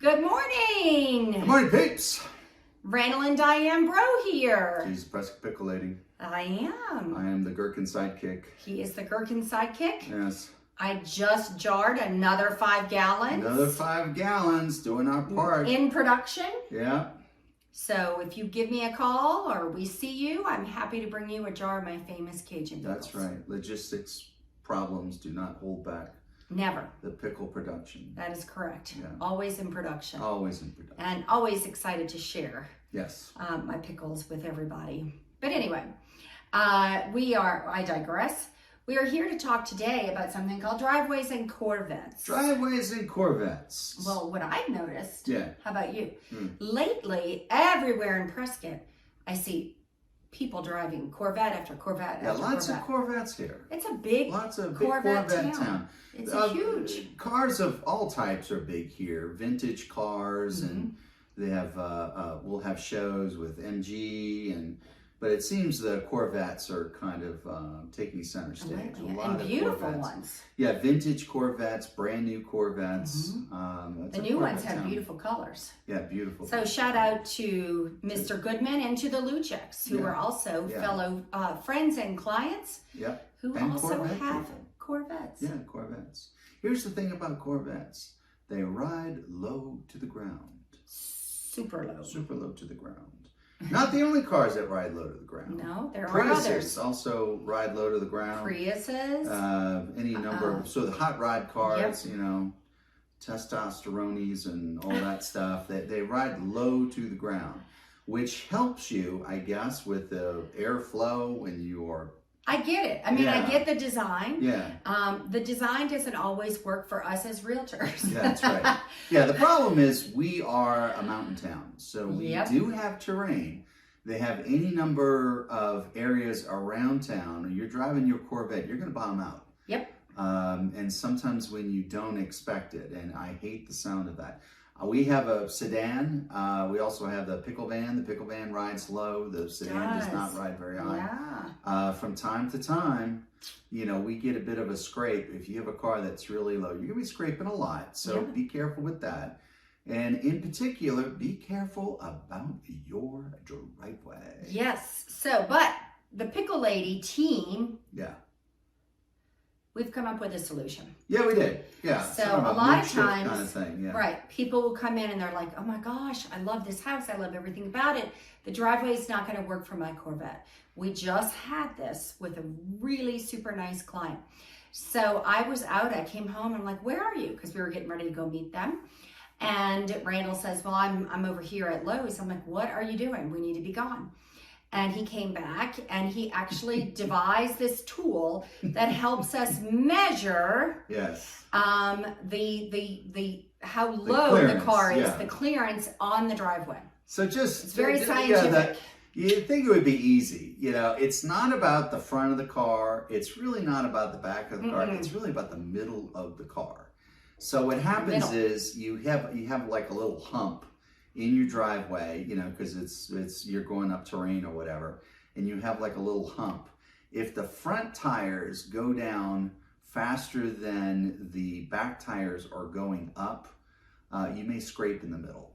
Good morning! Good morning, peeps! Randall and Diane Bro here. She's the Prescott Pickle lady. I am. I am the gherkin sidekick. He is the gherkin sidekick. Yes. I just jarred another 5 gallons. Another 5 gallons, doing our part. In production. Yeah. So if you give me a call or we see you, I'm happy to bring you a jar of my famous Cajun pickles. That's right. Logistics problems do not hold back Never. the pickle production. That is correct. Yeah. Always in production. Always in production. And always excited to share my pickles with everybody. But anyway, I digress. We are here to talk today about something called driveways and Corvettes. Driveways and Corvettes. Well, what I've noticed, how about you? Lately, everywhere in Prescott, I see people driving Corvette after Corvette after lots Corvette. of Corvettes here. It's a big Corvette town. It's huge. Cars of all types are big here. Vintage cars, and they have we'll have shows with MG, but it seems the Corvettes are kind of taking center stage. A lot and of beautiful Corvettes. ones. Yeah, vintage Corvettes, brand new Corvettes. The new ones have beautiful colors. Yeah, beautiful. So shout out to Mr. Goodman and to the Lucheks, who are also fellow friends and clients. Yep. Who and also Corvette have people. Corvettes. Yeah, Corvettes. Here's the thing about Corvettes. They ride low to the ground. Super low. Super low to the ground. Not the only cars that ride low to the ground. No, there are Priuses others. Also ride low to the ground. Priuses. Any number of, so the hot rod cars, you know, testosterones and all that stuff, they ride low to the ground, which helps you, I guess, with the airflow when you're... I get it. I mean, I get the design. Yeah. The design doesn't always work for us as realtors. Yeah, that's right. Yeah, the problem is we are a mountain town, so we do have terrain. They have any number of areas around town, and you're driving your Corvette, you're going to bottom out. Yep. And sometimes when you don't expect it, and I hate the sound of that. We have a sedan. We also have the pickle van. The pickle van rides low. The sedan does not ride very high. Yeah. From time to time, you know, we get a bit of a scrape. If you have a car that's really low, you're going to be scraping a lot. So be careful with that. And in particular, be careful about your driveway. Yes. So, but the Pickle Lady team... Yeah. We've come up with a solution. Yeah, we did. Yeah. So a lot of times, kind of thing. Yeah. Right, people will come in and they're like, oh my gosh, I love this house. I love everything about it. The driveway is not going to work for my Corvette. We just had this with a really super nice client. So I was out, I came home, I'm like, where are you? Because we were getting ready to go meet them. And Randall says, well, I'm over here at Lowe's. I'm like, what are you doing? We need to be gone. And he came back and he actually devised this tool that helps us measure how low the car is, the clearance on the driveway. So it's very scientific. You'd think it would be easy. You know, it's not about the front of the car. It's really not about the back of the car. It's really about the middle of the car. So what happens is you have like a little hump in your driveway, you know, because it's you're going up terrain or whatever, and you have like a little hump. If the front tires go down faster than the back tires are going up, you may scrape in the middle.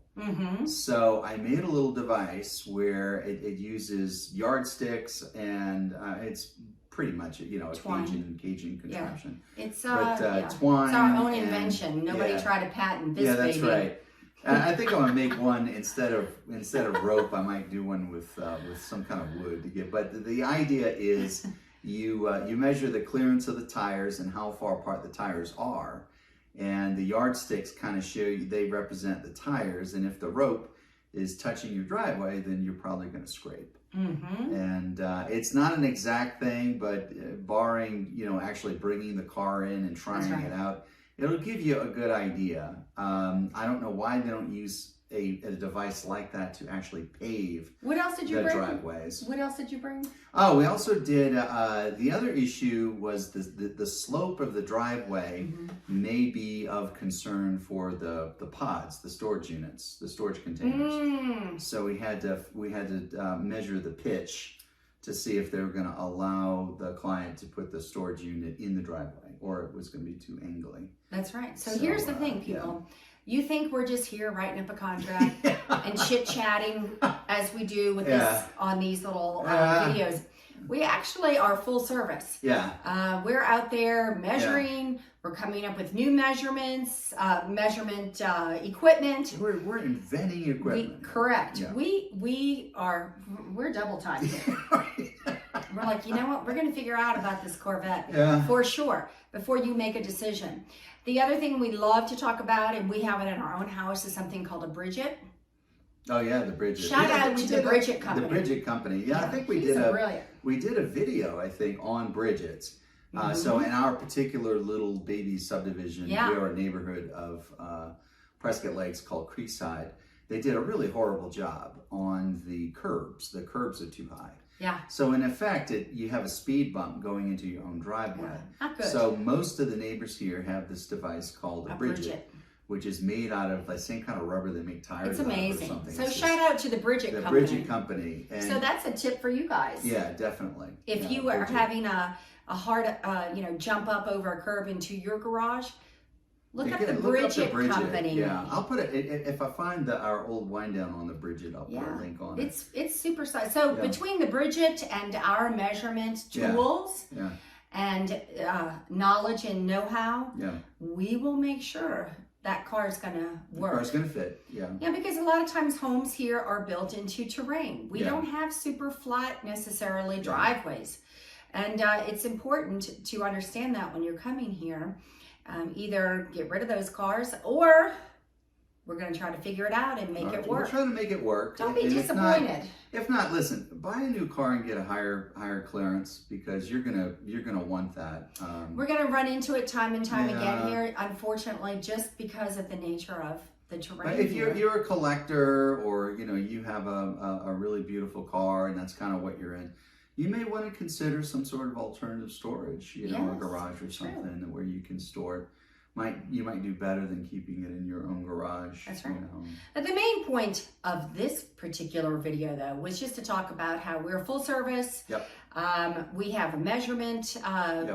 So I made a little device where it uses yardsticks, and it's pretty much, you know, a Cajun contraption. It's twine. It's our own invention. Nobody tried to patent this. Yeah, that's right. I think I'm gonna make one instead of rope. I might do one with some kind of wood to get. But the idea is you measure the clearance of the tires and how far apart the tires are, and the yardsticks kind of show you, they represent the tires. And if the rope is touching your driveway, then you're probably going to scrape. And it's not an exact thing, but barring, you know, actually bringing the car in and trying it out, it'll give you a good idea. I don't know why they don't use a device like that to actually pave what else did you bring? Driveways. What else did you bring? Oh, we also did, the other issue was the slope of the driveway may be of concern for the pods, the storage units, the storage containers. So we had to measure the pitch to see if they were going to allow the client to put the storage unit in the driveway, or it was going to be too angly. That's right. So here's the thing, people. You think we're just here writing up a contract and chit-chatting as we do with this on these little videos. We actually are full service. Yeah. We're out there measuring. We're coming up with new measurements, measurement equipment. We're inventing equipment. Correct. Yeah. We're double time here. We're like, you know what? We're going to figure out about this Corvette for sure before you make a decision. The other thing we love to talk about, and we have it in our own house, is something called a Bridget. Oh yeah, the Bridget. Shout out to the Bridget company. The Bridget company. Yeah, I think we did a video, I think, on Bridgets. So in our particular little baby subdivision, we are a neighborhood of Prescott Lakes called Creekside. They did a really horrible job on the curbs. The curbs are too high. Yeah. So in effect, you have a speed bump going into your own driveway. Yeah. Not good. So most of the neighbors here have this device called a Bridget, which is made out of the same kind of rubber they make tires It's out of amazing. or something. So shout out to the Bridget company. The Bridget company. And so that's a tip for you guys. Yeah, definitely. If you are having a hard, jump up over a curb into your garage, look up the Bridget company. Yeah, I'll put it, if I find our old wind down on the Bridget, I'll put a link on it. It's super size. So between the Bridget and our measurement tools and knowledge and know-how, we will make sure that car is going to work. The car's going to fit, Yeah, because a lot of times homes here are built into terrain. We don't have super flat necessarily driveways. And it's important to understand that when you're coming here. Either get rid of those cars or we're going to try to figure it out and make it work. We're trying to make it work. Don't be disappointed. If not, listen, buy a new car and get a higher clearance because you're gonna want that. We're going to run into it time and time again here, unfortunately, just because of the nature of the terrain. But if you're a collector or you have a really beautiful car and that's kind of what you're in, you may want to consider some sort of alternative storage, a garage or something where you can store it. You might do better than keeping it in your own garage. That's right. But the main point of this particular video, though, was just to talk about how we're full service. Yep. We have a measurement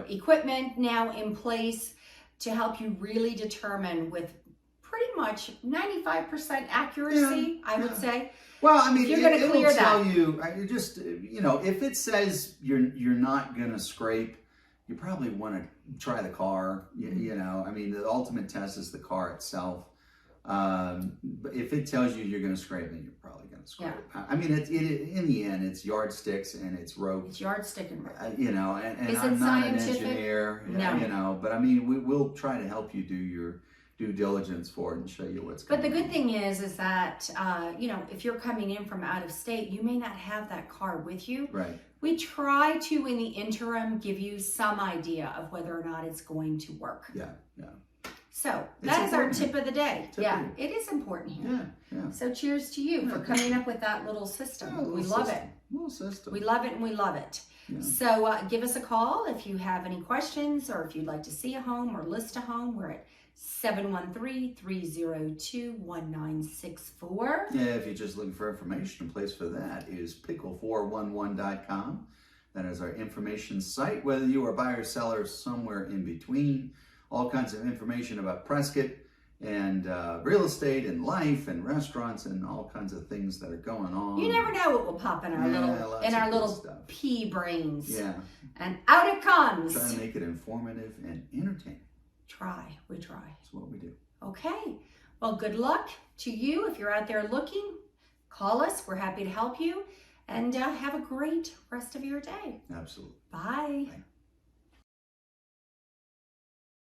equipment now in place to help you really determine with pretty much 95% accuracy, I would say. Well, I mean, it will tell you, if it says you're not going to scrape, you probably want to try the car. I mean, the ultimate test is the car itself. But if it tells you you're going to scrape, then you're probably going to scrape. Yeah. I mean, in the end, it's yardsticks and it's rope. It's yardstick and rope. And I'm not an engineer, but I mean, we'll try to help you do your due diligence for it and show you what's going on. But the good thing is that, if you're coming in from out of state, you may not have that car with you. Right. We try to, in the interim, give you some idea of whether or not it's going to work. Yeah. So that is our tip of the day. It is important here. Yeah. So cheers to you for coming up with that little system. We love it. Little system. We love it and we love it. Yeah. So give us a call if you have any questions or if you'd like to see a home or list a home. We're at 713-302-1964. Yeah, if you're just looking for information, a place for that is pickle411.com. That is our information site, whether you are buyer, seller, somewhere in between. All kinds of information about Prescott and real estate and life and restaurants and all kinds of things that are going on. You never know what will pop in our little pea brains. Yeah. And out it comes. Trying to make it informative and entertaining. We try. That's what we do. Okay. Well, good luck to you. If you're out there looking, call us. We're happy to help you. And have a great rest of your day. Absolutely. Bye. Bye.